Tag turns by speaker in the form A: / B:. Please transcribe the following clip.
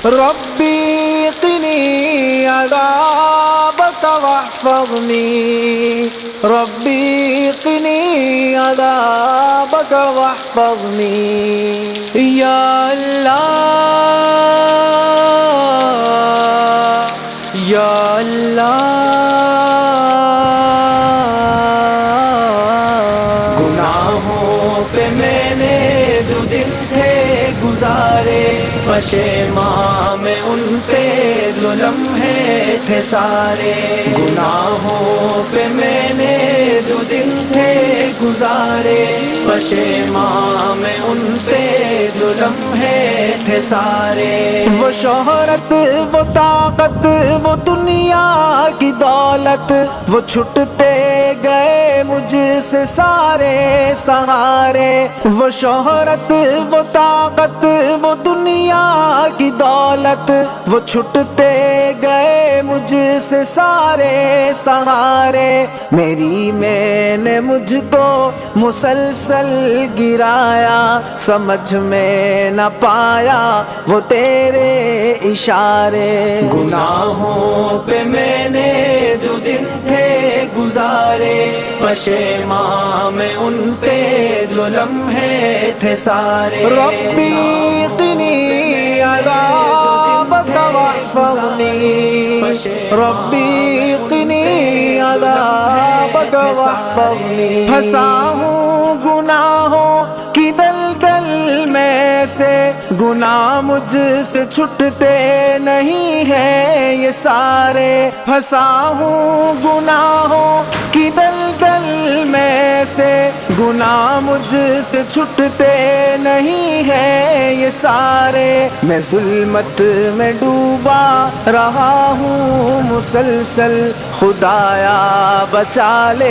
A: ربی قنی عذابک واحفظنی، ربی قنی عذابک واحفظنی، یا اللہ یا اللہ۔ گناہوں پہ میں نے جو دن تھے گزارے، پشیماں میں ان پہ جو لمحے تھے سارے، گناہوں پہ میں نے جو دن تھے گزارے، پشیماں میں ان پہ جو لمحے تھے سارے۔ وہ شہرت، وہ طاقت، وہ دنیا کی دولت، وہ چھٹتے گئے مجھ سے سارے سہارے۔ وہ شہرت، وہ طاقت، وہ دنیا کی دولت، وہ چھٹتے گئے مجھ سے سارے سہارے۔ میری میں نے مجھ کو مسلسل گرایا، سمجھ میں نہ پایا وہ تیرے اشارے۔ گناہوں پہ میں نے جو دن تھے گزارے، پشیماں میں ان پہ جو لمحے تھے سارے۔ ربی قنی عذابک واحفظنی، ربی قنی عذابک واحفظنی۔ پھنسا ہوں گناہوں کی دلدل میں سے، گناہ مجھ سے چھٹتے نہیں ہیں یہ سارے۔ پھنسا ہوں گناہوں کی دلدل میں سے، گناہ مجھ سے چھٹتے نہیں ہیں یہ سارے۔ میں ظلمت میں ڈوبا رہا ہوں مسلسل، خدایا بچا لے۔